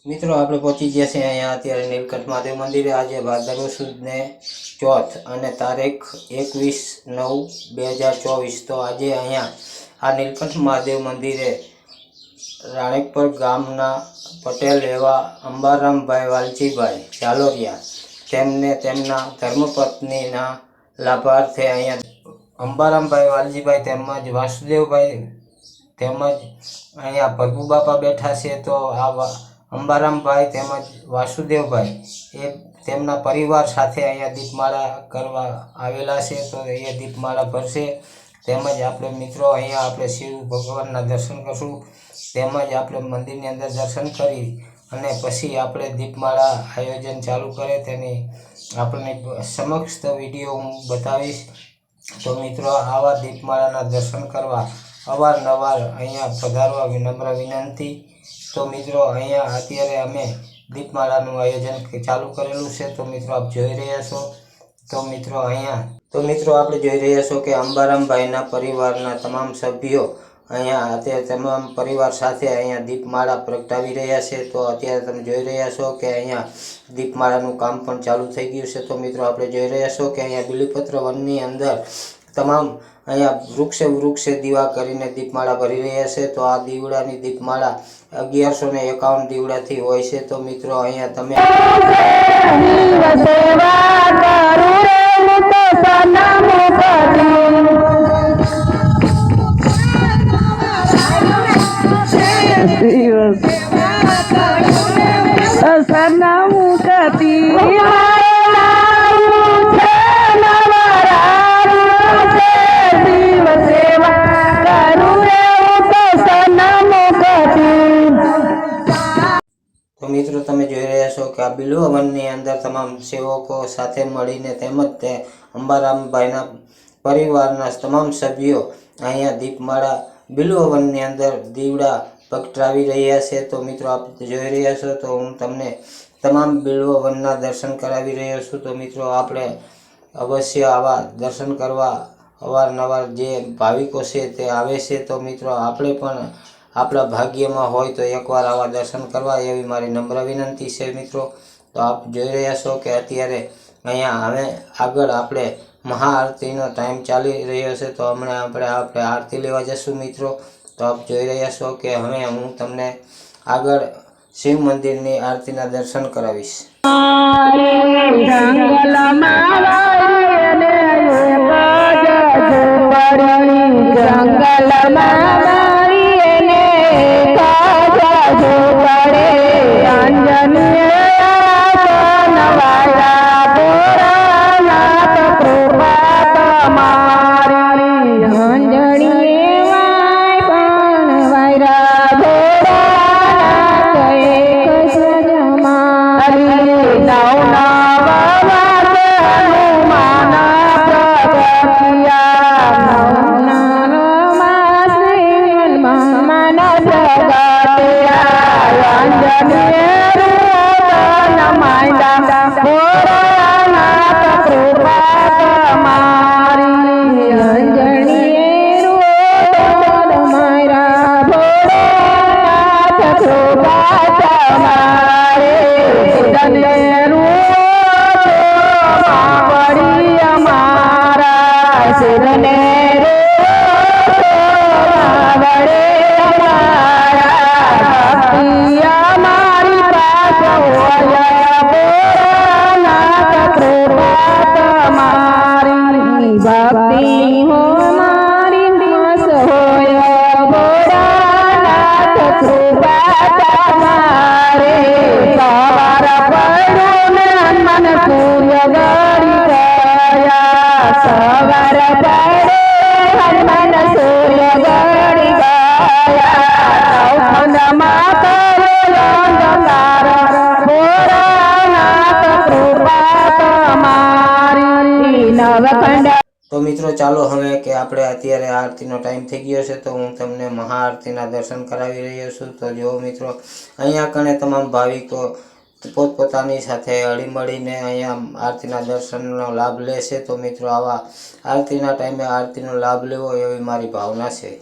મિત્રો આપણે પહોંચી ગયા છે અહીંયા અત્યારે નીલકંઠ મહાદેવ મંદિરે। આજે ભાદરવો સુદ ને ચોથ અને તારીખ 21/9/2024। તો આજે અહીંયા આ નીલકંઠ મહાદેવ મંદિરે રાણેકપર ગામના પટેલ એવા અંબારામભાઈ વાલજીભાઈ ઝાલોરિયા તેમને તેમના ધર્મપત્નીના લાભાર્થે અહીંયા અંબારામભાઈ વાલજીભાઈ તેમજ વાસુદેવભાઈ તેમજ અહીંયા પ્રભુ બાપા બેઠા છે। તો આ અંબારામભાઈ તેમજ વાસુદેવભાઈ એ તેમના પરિવાર સાથે અહીંયા દીપમાળા કરવા આવેલા છે। તો એ દીપમાળા ભરશે તેમજ આપણે મિત્રો અહીંયા આપણે શિવ ભગવાનના દર્શન કરશું તેમજ આપણે મંદિરની અંદર દર્શન કરી અને પછી આપણે દીપમાળા આયોજન ચાલુ કરે તેની આપણને સમક્ષ તો વિડીયો હું બતાવીશ। તો મિત્રો આવા દીપમાળાના દર્શન કરવા અવારનવાર અહીંયા પધારવા વિનમ્ર વિનંતી। તો મિત્રો અહીંયા અત્યારે અમે દીપમાળાનું આયોજન ચાલુ કરેલું છે। તો મિત્રો આપ જોઈ રહ્યા છો। તો મિત્રો આપણે જોઈ રહ્યા છો કે અંબારામભાઈના પરિવારના તમામ સભ્યો અહીંયા અત્યારે તમામ પરિવાર સાથે અહીંયા દીપમાળા પ્રગટાવી રહ્યા છે। તો અત્યારે તમે જોઈ રહ્યા છો કે અહીંયા દીપમાળાનું કામ પણ ચાલુ થઈ ગયું છે। તો મિત્રો આપણે જોઈ રહ્યા છો કે અહીંયા બીલીપત્ર વનની અંદર તમામ અહીંયા વૃક્ષે દીવા કરીને દીપમાળા ભરી રહ્યા છે। તો આ દીવડાની દીપમાળા 1151 દીવડાથી હોય છે। તો મિત્રો અહીંયા તમે મિત્રો તમે જોઈ રહ્યા છો કે આ બિલવા વનની અંદર તમામ સેવકો સાથે મળીને તેમજ તે અંબારામભાઈના પરિવારના તમામ સભ્યો અહીંયા દીપમાળા બિલવા વનની અંદર દીવડા પ્રગટાવી રહ્યા છે। તો મિત્રો આપ જોઈ રહ્યા છો તો હું તમને તમામ બિલવા વનના દર્શન કરાવી રહ્યો છું। તો મિત્રો આપણે અવશ્ય આવા દર્શન કરવા અવારનવાર જે ભાવિકો છે તે આવે છે। તો મિત્રો આપણે પણ આપણા ભાગ્યમાં હોય તો એકવાર આવા દર્શન કરવા એવી મારી નમ્ર વિનંતી છે। મિત્રો તો આપ જોઈ રહ્યા છો કે અત્યારે અહીંયા હવે આગળ આપણે મહાઆરતીનો ટાઈમ ચાલી રહ્યો છે। તો હમણાં આપણે આરતી લેવા જશું મિત્રો। તો આપ જોઈ રહ્યા છો કે હવે હું તમને આગળ શિવ મંદિરની આરતીના દર્શન કરાવીશ। તો મિત્રો ચાલો હવે કે આપણે અત્યારે આરતીનો ટાઈમ થઈ ગયો છે। તો હું તમને મહાઆરતીના દર્શન કરાવી રહ્યો છું। તો જો મિત્રો અહીંયા કણે તમામ ભાવિકો પોતપોતાની સાથે હળીમળીને અહીંયા આરતીના દર્શનનો લાભ લેશે। તો મિત્રો આવા આરતીના ટાઈમે આરતીનો લાભ લેવો એવી મારી ભાવના છે।